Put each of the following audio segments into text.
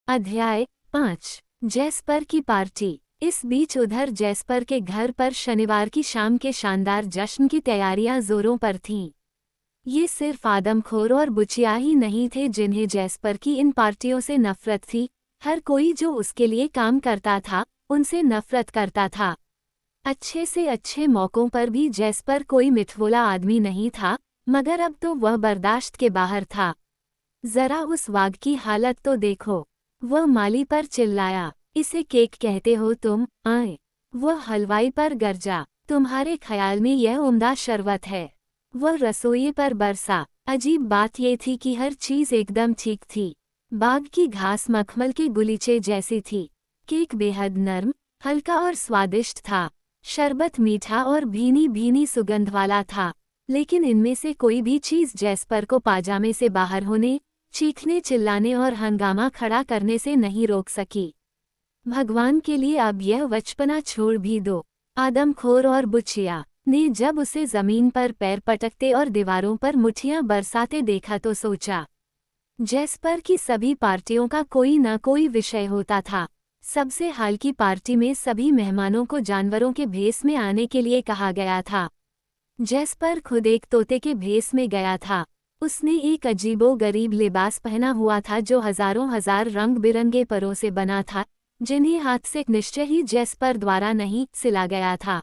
अध्याय 5। जैस्पर की पार्टी। इस बीच उधर जैस्पर के घर पर शनिवार की शाम के शानदार जश्न की तैयारियां जोरों पर थीं। ये सिर्फ आदमखोर और बुचिया ही नहीं थे जिन्हें जैस्पर की इन पार्टियों से नफरत थी। हर कोई जो उसके लिए काम करता था उनसे नफरत करता था। अच्छे से अच्छे मौकों पर भी जैस्पर कोई मिठवोला आदमी नहीं था, मगर अब तो वह बर्दाश्त के बाहर था। जरा उस वाघ की हालत तो देखो। वह माली पर चिल्लाया, इसे केक कहते हो तुम? आए। वह हलवाई पर गरजा, तुम्हारे ख्याल में यह उम्दा शरबत है? वह रसोई पर बरसा। अजीब बात यह थी कि हर चीज एकदम ठीक थी। बाग की घास मखमल के गुलीचे जैसी थी। केक बेहद नरम, हल्का और स्वादिष्ट था। शरबत मीठा और भीनी भीनी सुगंध वाला था। लेकिन इनमें से कोई भी चीज जैस्पर को पाजामे से बाहर होने, चीखने चिल्लाने और हंगामा खड़ा करने से नहीं रोक सकी। भगवान के लिए अब यह बचपना छोड़ भी दो। आदमखोर और बुचिया ने जब उसे जमीन पर पैर पटकते और दीवारों पर मुठियां बरसाते देखा तो सोचा, जैस्पर की सभी पार्टियों का कोई न कोई विषय होता था। सबसे हाल की पार्टी में सभी मेहमानों को जानवरों के भेस में आने के लिए कहा गया था। जैस्पर खुद एक तोते के भेस में गया था। उसने एक अजीबो-गरीब लिबास पहना हुआ था जो हजारों हजार रंग बिरंगे परों से बना था, जिन्हें हाथ से निश्चय ही जैस्पर द्वारा नहीं सिला गया था।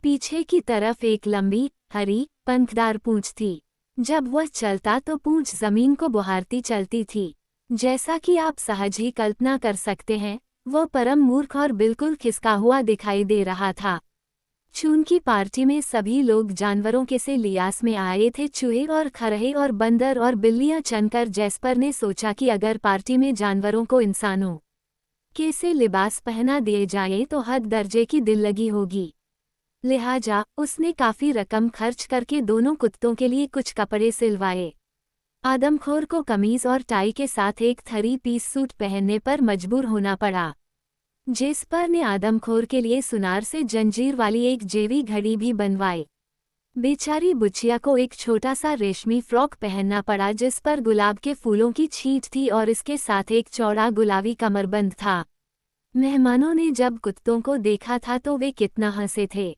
पीछे की तरफ एक लंबी, हरी, पंखदार पूंछ थी। जब वह चलता तो पूंछ जमीन को बुहारती चलती थी। जैसा कि आप सहज ही कल्पना कर सकते हैं, वह परम मूर्ख और बिल्कुल खिसका हुआ दिखाई दे रहा था। चून की पार्टी में सभी लोग जानवरों के से लियास में आए थे। चूहे और खरहे और बंदर और बिल्लियां चनकर जैस्पर ने सोचा कि अगर पार्टी में जानवरों को इंसानों के से लिबास पहना दिए जाए तो हद दर्जे की दिल लगी होगी। लिहाजा उसने काफी रकम खर्च करके दोनों कुत्तों के लिए कुछ कपड़े सिलवाए। आदमखोर को कमीज और टाई के साथ एक 3 पीस सूट पहनने पर मजबूर होना पड़ा। जैस्पर ने आदमखोर के लिए सुनार से जंजीर वाली एक जेवी घड़ी भी बनवाई। बेचारी बुचिया को एक छोटा सा रेशमी फ्रॉक पहनना पड़ा जिस पर गुलाब के फूलों की छींट थी और इसके साथ एक चौड़ा गुलाबी कमरबंद था। मेहमानों ने जब कुत्तों को देखा था तो वे कितना हंसे थे।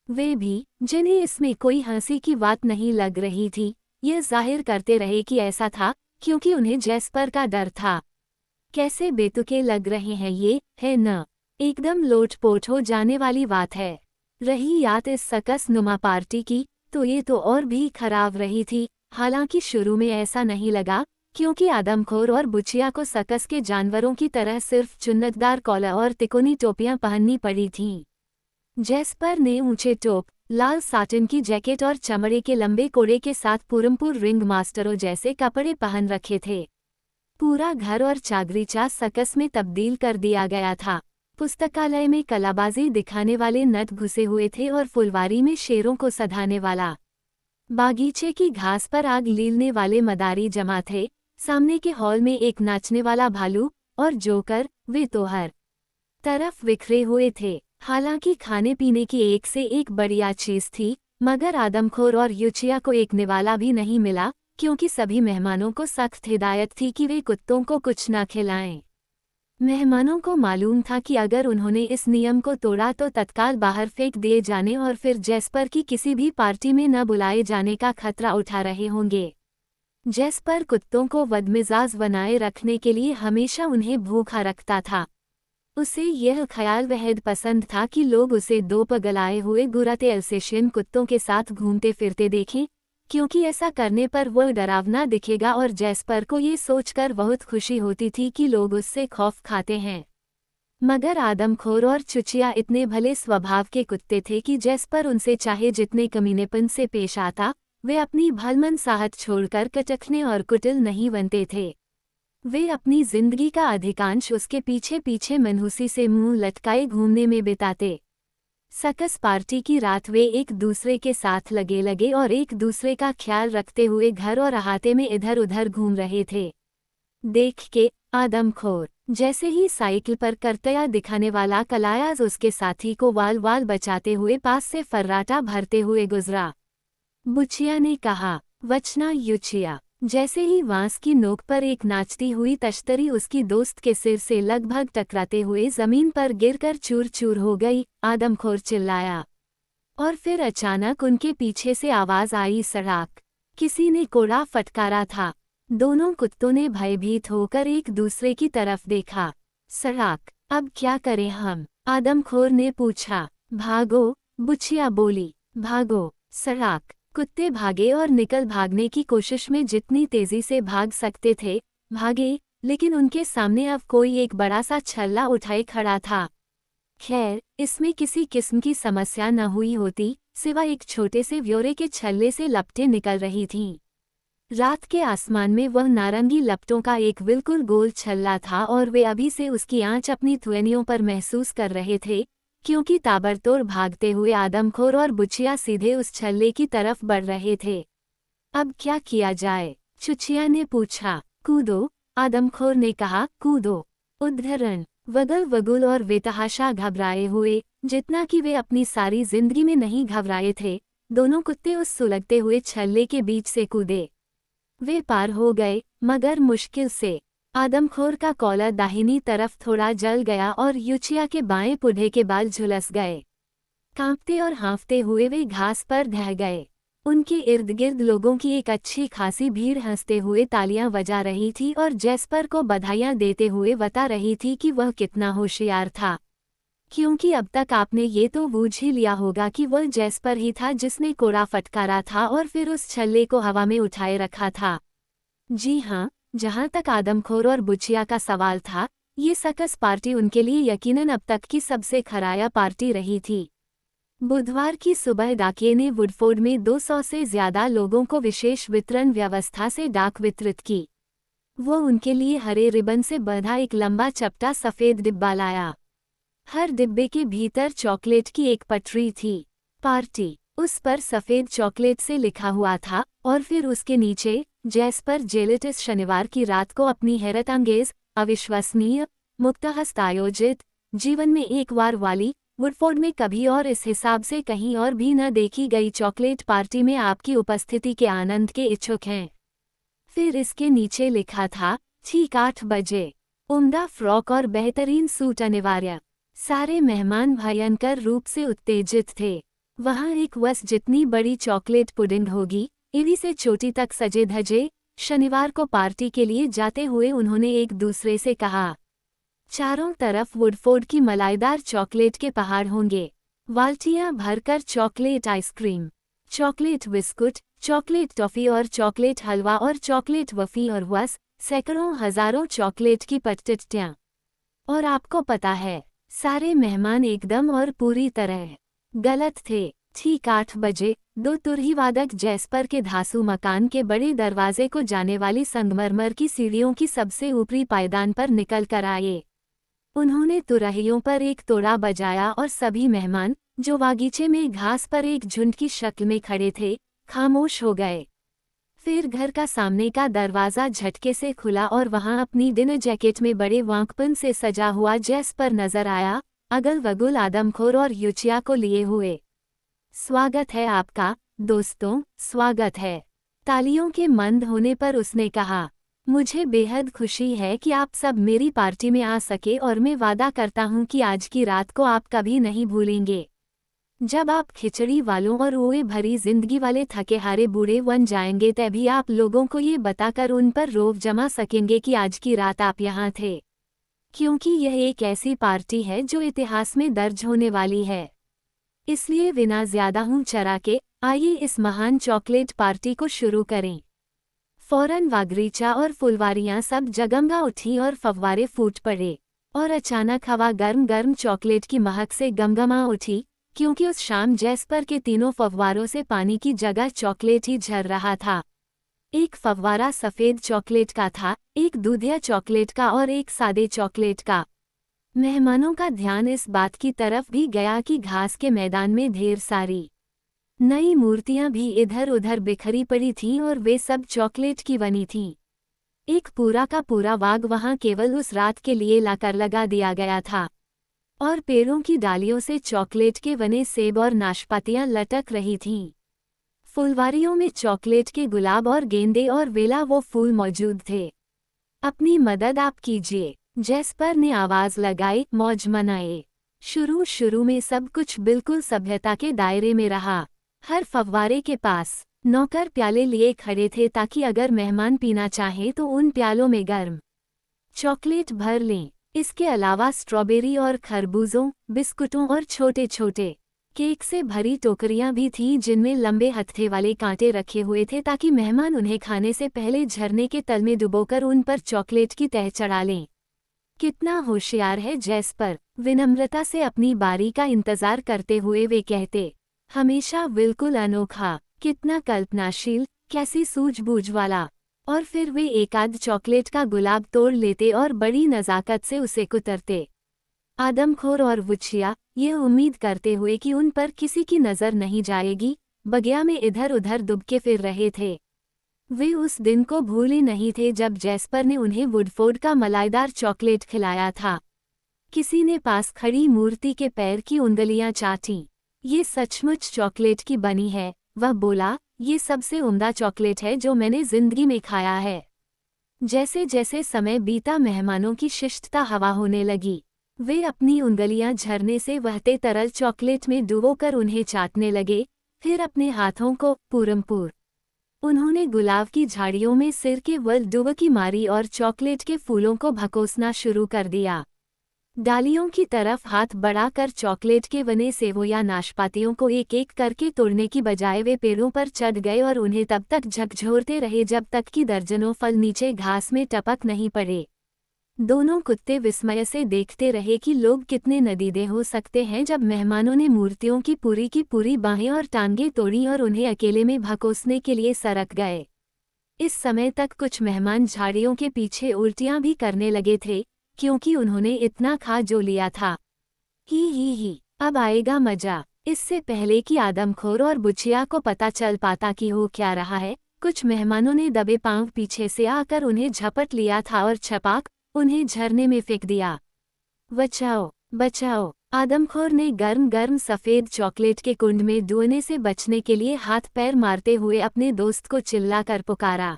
वे भी, जिन्हें इसमें कोई हंसी की बात नहीं लग रही थी, ये जाहिर करते रहे कि ऐसा था क्योंकि उन्हें जैस्पर का डर था। कैसे बेतुके लग रहे हैं ये, है न? एकदम लोटपोट हो जाने वाली बात है। रही याद इस सकस नुमा पार्टी की, तो ये तो और भी खराब रही थी। हालांकि शुरू में ऐसा नहीं लगा, क्योंकि आदमखोर और बुचिया को सकस के जानवरों की तरह सिर्फ चुन्नतदार कॉलर और तिकोनी टोपियां पहननी पड़ी थीं। जैस्पर ने ऊंचे टोप, लाल साटिन की जैकेट और चमड़े के लंबे कोड़े के साथ पूरमपुर रिंग मास्टरों जैसे कपड़े पहन रखे थे। पूरा घर और चागरीचा सकस में तब्दील कर दिया गया था। पुस्तकालय में कलाबाजी दिखाने वाले नट घुसे हुए थे और फुलवारी में शेरों को सधाने वाला, बागीचे की घास पर आग लीलने वाले मदारी जमा थे। सामने के हॉल में एक नाचने वाला भालू और जोकर, वे तो हर तरफ बिखरे हुए थे। हालांकि खाने पीने की एक से एक बढ़िया चीज थी, मगर आदमखोर और युचिया को एक निवाला भी नहीं मिला, क्योंकि सभी मेहमानों को सख्त हिदायत थी कि वे कुत्तों को कुछ न खिलाएं। मेहमानों को मालूम था कि अगर उन्होंने इस नियम को तोड़ा तो तत्काल बाहर फेंक दिए जाने और फिर जैस्पर की किसी भी पार्टी में न बुलाए जाने का खतरा उठा रहे होंगे। जैस्पर कुत्तों को बदमिजाज बनाए रखने के लिए हमेशा उन्हें भूखा रखता था। उसे यह ख्याल बेहद पसंद था कि लोग उसे दो पगलाए हुए गुराते अल्सेशियन कुत्तों के साथ घूमते फिरते देखें, क्योंकि ऐसा करने पर वह डरावना दिखेगा और जैस्पर को ये सोचकर बहुत खुशी होती थी कि लोग उससे खौफ खाते हैं। मगर आदमखोर और चुचिया इतने भले स्वभाव के कुत्ते थे कि जैस्पर उनसे चाहे जितने कमीनेपन से पेश आता, वे अपनी भलमनसाहट छोड़कर कटखने और कुटिल नहीं बनते थे। वे अपनी जिंदगी का अधिकांश उसके पीछे पीछे मनहूसी से मुंह लटकाए घूमने में बिताते। सकस पार्टी की रात वे एक दूसरे के साथ लगे लगे और एक दूसरे का ख्याल रखते हुए घर और अहाते में इधर उधर घूम रहे थे। देख के आदमखोर जैसे ही साइकिल पर करतया दिखाने वाला कलायाज उसके साथी को वाल वाल बचाते हुए पास से फर्राटा भरते हुए गुजरा। बुचिया ने कहा, वचना युचिया, जैसे ही बांस की नोक पर एक नाचती हुई तश्तरी उसकी दोस्त के सिर से लगभग टकराते हुए जमीन पर गिरकर चूर चूर हो गई, आदमखोर चिल्लाया। और फिर अचानक उनके पीछे से आवाज आई, सड़ाक! किसी ने कोड़ा फटकारा था। दोनों कुत्तों ने भयभीत होकर एक दूसरे की तरफ देखा। सड़ाक! अब क्या करें हम? आदमखोर ने पूछा। भागो, बुचिया बोली। भागो, सड़ाक! कुत्ते भागे और निकल भागने की कोशिश में जितनी तेजी से भाग सकते थे, भागे, लेकिन उनके सामने अब कोई एक बड़ा सा छल्ला उठाए खड़ा था। खैर, इसमें किसी किस्म की समस्या न हुई होती, सिवाय एक छोटे से व्योरे के छल्ले से लपटें निकल रही थीं। रात के आसमान में वह नारंगी लपटों का एक बिल्कुल गोल छल्ला था और वे अभी से उसकी आंच अपनी थुएनियों पर महसूस कर रहे थे, क्योंकि ताबड़तोड़ भागते हुए आदमखोर और बुचिया सीधे उस छल्ले की तरफ बढ़ रहे थे। अब क्या किया जाए? चुचिया ने पूछा। कूदो, आदमखोर ने कहा, कूदो। उद्धरण, वगल वगुल और बेतहाशा घबराए हुए, जितना कि वे अपनी सारी जिंदगी में नहीं घबराए थे, दोनों कुत्ते उस सुलगते हुए छल्ले के बीच से कूदे। वे पार हो गए, मगर मुश्किल से। आदमखोर का कॉलर दाहिनी तरफ थोड़ा जल गया और युचिया के बाएं पुढ़े के बाल झुलस गए। कांपते और हाँफते हुए वे घास पर ढह गए। उनके इर्द गिर्द लोगों की एक अच्छी खासी भीड़ हंसते हुए तालियां बजा रही थी और जैस्पर को बधाइयां देते हुए बता रही थी कि वह कितना होशियार था। क्योंकि अब तक आपने ये तो बूझ ही लिया होगा कि वह जैस्पर ही था जिसने कोड़ा फटकारा था और फिर उस छल्ले को हवा में उठाए रखा था। जी हाँ, जहाँ तक आदमखोर और बुचिया का सवाल था, ये सकस पार्टी उनके लिए यकीनन अब तक की सबसे खराया पार्टी रही थी। बुधवार की सुबह डाकिये ने वुडफोर्ड में 200 से ज्यादा लोगों को विशेष वितरण व्यवस्था से डाक वितरित की। वो उनके लिए हरे रिबन से बंधा एक लंबा चपटा सफ़ेद डिब्बा लाया। हर डिब्बे के भीतर चॉकलेट की एक पटरी थी। पार्टी, उस पर सफ़ेद चॉकलेट से लिखा हुआ था, और फिर उसके नीचे, जैस्पर जेलिटिस शनिवार की रात को अपनी हैरतअंगेज, अविश्वसनीय, मुक्तहस्त आयोजित, जीवन में एक बार वाली, वुडफोर्ड में कभी और इस हिसाब से कहीं और भी न देखी गई चॉकलेट पार्टी में आपकी उपस्थिति के आनंद के इच्छुक हैं। फिर इसके नीचे लिखा था, ठीक 8 बजे। उम्दा फ्रॉक और बेहतरीन सूट अनिवार्य। सारे मेहमान भयंकर रूप से उत्तेजित थे। वहाँ एक वस जितनी बड़ी चॉकलेट पुडिंग होगी, इवी से चोटी तक सजे धजे। शनिवार को पार्टी के लिए जाते हुए उन्होंने एक दूसरे से कहा। चारों तरफ वुडफोर्ड की मलाईदार चॉकलेट के पहाड़ होंगे। बाल्टियां भरकर chocolate ice cream, chocolate biscuit, chocolate toffee और चॉकलेट हलवा और चॉकलेट वफ़ी और वस, सैकड़ों हजारों चॉकलेट की पटटिटियां। और आपको पता है, सारे मेहमान एकदम और पूरी तरह गलत थे। ठीक 8 बजे, 2 तुरहीवादक जैस्पर के धासु मकान के बड़े दरवाजे को जाने वाली संगमरमर की सीढ़ियों की सबसे ऊपरी पायदान पर निकल कर आए। उन्होंने तुरहियों पर एक तोड़ा बजाया और सभी मेहमान, जो बागीचे में घास पर एक झुंड की शक्ल में खड़े थे, खामोश हो गए। फिर घर का सामने का दरवाज़ा झटके से खुला और वहां अपनी डिनर जैकेट में बड़े वांकपन से सजा हुआ जैस्पर नजर आया, अगल वगुल आदमखोर और युचिया को लिए हुए। स्वागत है आपका, दोस्तों, स्वागत है। तालियों के मंद होने पर उसने कहा, मुझे बेहद खुशी है कि आप सब मेरी पार्टी में आ सके और मैं वादा करता हूं कि आज की रात को आप कभी नहीं भूलेंगे। जब आप खिचड़ी वालों और ओए भरी जिंदगी वाले थके हारे बूढ़े बन जाएंगे तभी आप लोगों को ये बताकर उन पर रौब जमा सकेंगे कि आज की रात आप यहाँ थे। क्योंकि यह एक ऐसी पार्टी है जो इतिहास में दर्ज होने वाली है। इसलिए बिना ज्यादा हूँ चरा के, आइए इस महान चॉकलेट पार्टी को शुरू करें। फौरन वागरीचा और फुलवारियां सब जगमगा उठी और फव्वारे फूट पड़े, और अचानक हवा गर्म गर्म चॉकलेट की महक से गमगमा उठी, क्योंकि उस शाम जैस्पर के तीनों फव्वारों से पानी की जगह चॉकलेट ही झर रहा था। एक फव्वारा सफ़ेद चॉकलेट का था, एक दूधिया चॉकलेट का और एक सादे चॉकलेट का। मेहमानों का ध्यान इस बात की तरफ भी गया कि घास के मैदान में ढेर सारी नई मूर्तियां भी इधर उधर बिखरी पड़ी थीं और वे सब चॉकलेट की बनी थीं। एक पूरा का पूरा बाग वहां केवल उस रात के लिए लाकर लगा दिया गया था, और पेड़ों की डालियों से चॉकलेट के बने सेब और नाशपातियां लटक रही थीं। फुलवारियों में चॉकलेट के गुलाब और गेंदे और बेला वो फूल मौजूद थे। अपनी मदद आप कीजिए, जैस्पर ने आवाज लगाई। मौज मनाए। शुरू में सब कुछ बिल्कुल सभ्यता के दायरे में रहा। हर फव्वारे के पास नौकर प्याले लिए खड़े थे ताकि अगर मेहमान पीना चाहे तो उन प्यालों में गर्म चॉकलेट भर लें। इसके अलावा स्ट्रॉबेरी और खरबूजों, बिस्कुटों और छोटे छोटे केक से भरी टोकरियां भी थीं जिनमें लंबे हत्थे वाले कांटे रखे हुए थे ताकि मेहमान उन्हें खाने से पहले झरने के तल में डुबोकर उन पर चॉकलेट की तह चढ़ा लें। कितना होशियार है जैस्पर, विनम्रता से अपनी बारी का इंतजार करते हुए वे कहते। हमेशा बिल्कुल अनोखा, कितना कल्पनाशील, कैसी सूझबूझ वाला। और फिर वे एक आध चॉकलेट का गुलाब तोड़ लेते और बड़ी नज़ाकत से उसे कुतरते। आदमखोर और वुचिया, ये उम्मीद करते हुए कि उन पर किसी की नज़र नहीं जाएगी, बगिया में इधर उधर दुबके फिर रहे थे। वे उस दिन को भूले नहीं थे जब जैस्पर ने उन्हें वुडफोर्ड का मलाईदार चॉकलेट खिलाया था। किसी ने पास खड़ी मूर्ति के पैर की उंगलियां चाटीं। ये सचमुच चॉकलेट की बनी है, वह बोला। ये सबसे उम्दा चॉकलेट है जो मैंने जिंदगी में खाया है। जैसे जैसे समय बीता मेहमानों की शिष्टता हवा होने लगी। वे अपनी उंगलियां झरने से बहते तरल चॉकलेट में डुबोकर उन्हें चाटने लगे, फिर अपने हाथों को पूरमपूर। उन्होंने गुलाब की झाड़ियों में सिर के बल डुबकी मारी और चॉकलेट के फूलों को भकोसना शुरू कर दिया। डालियों की तरफ हाथ बढ़ाकर चॉकलेट के बने सेवों या नाशपातियों को एक एक करके तोड़ने की बजाय वे पेड़ों पर चढ़ गए और उन्हें तब तक झकझोरते रहे जब तक कि दर्जनों फल नीचे घास में टपक नहीं पड़े। दोनों कुत्ते विस्मय से देखते रहे कि लोग कितने नदीदे हो सकते हैं जब मेहमानों ने मूर्तियों की पूरी बाहें और टांगें तोड़ी और उन्हें अकेले में भकोसने के लिए सरक गए। इस समय तक कुछ मेहमान झाड़ियों के पीछे उल्टियां भी करने लगे थे, क्योंकि उन्होंने इतना खा जो लिया था। ही, अब आएगा मजा। इससे पहले कि आदमखोर और बुचिया को पता चल पाता कि हो क्या रहा है, कुछ मेहमानों ने दबे पांव पीछे से आकर उन्हें झपट लिया था और छपाक उन्हें झरने में फेंक दिया। बचाओ, बचाओ! आदमखोर ने गर्म गर्म सफ़ेद चॉकलेट के कुंड में डूबने से बचने के लिए हाथ पैर मारते हुए अपने दोस्त को चिल्लाकर पुकारा।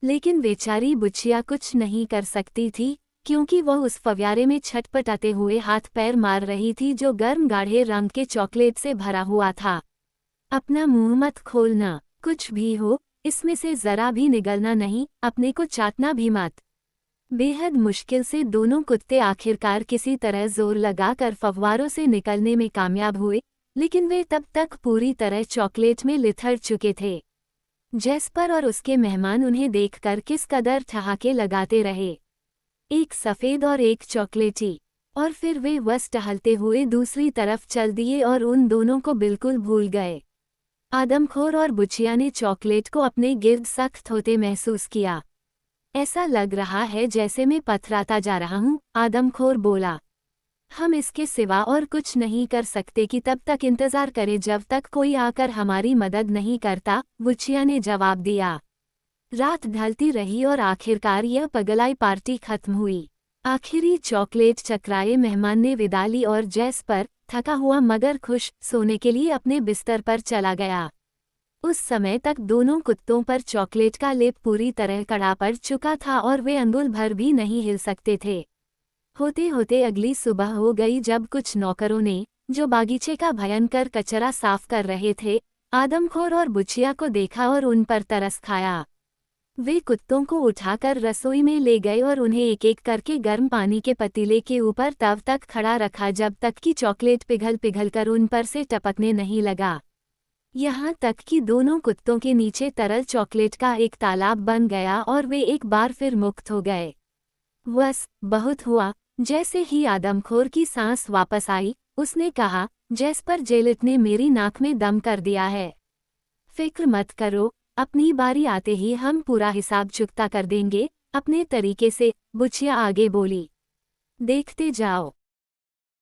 लेकिन बेचारी बुचिया कुछ नहीं कर सकती थी, क्योंकि वह उस फव्वारे में छटपटाते हुए हाथ पैर मार रही थी जो गर्म गाढ़े रंग के चॉकलेट से भरा हुआ था। अपना मुंह मत खोलना, कुछ भी हो, इसमें से जरा भी निगलना नहीं, अपने को चाटना भी मत। बेहद मुश्किल से दोनों कुत्ते आखिरकार किसी तरह जोर लगाकर फव्वारों से निकलने में कामयाब हुए, लेकिन वे तब तक पूरी तरह चॉकलेट में लिथड़ चुके थे। जैस्पर और उसके मेहमान उन्हें देखकर किस कदर ठहाके लगाते रहे, एक सफ़ेद और एक चॉकलेटी। और फिर वे बस टहलते हुए दूसरी तरफ चल दिए और उन दोनों को बिल्कुल भूल गए। आदमखोर और बुचिया ने चॉकलेट को अपने गिर्द सख्त होते महसूस किया। ऐसा लग रहा है जैसे मैं पथराता जा रहा हूँ, आदमखोर बोला। हम इसके सिवा और कुछ नहीं कर सकते कि तब तक इंतजार करें जब तक कोई आकर हमारी मदद नहीं करता, बुचिया ने जवाब दिया। रात ढलती रही और आखिरकार यह पगलाई पार्टी खत्म हुई। आखिरी चॉकलेट चकराए मेहमान ने विदा ली और जैस्पर, थका हुआ मगर खुश, सोने के लिए अपने बिस्तर पर चला गया। उस समय तक दोनों कुत्तों पर चॉकलेट का लेप पूरी तरह कड़ा पड़ चुका था और वे अंगुल भर भी नहीं हिल सकते थे। होते होते अगली सुबह हो गई जब कुछ नौकरों ने, जो बागीचे का भयंकर कचरा साफ कर रहे थे, आदमखोर और बुचिया को देखा और उन पर तरस खाया। वे कुत्तों को उठाकर रसोई में ले गए और उन्हें एक एक करके गर्म पानी के पतीले के ऊपर तब तक खड़ा रखा जब तक कि चॉकलेट पिघल कर उन पर से टपकने नहीं लगा। यहाँ तक कि दोनों कुत्तों के नीचे तरल चॉकलेट का एक तालाब बन गया और वे एक बार फिर मुक्त हो गए। बस, बहुत हुआ। जैसे ही आदमखोर की सांस वापस आई, उसने कहा, जैस्पर जेलिट ने मेरी नाक में दम कर दिया है। फिक्र मत करो, अपनी बारी आते ही हम पूरा हिसाब चुकता कर देंगे, अपने तरीके से, बुचिया आगे बोली। देखते जाओ।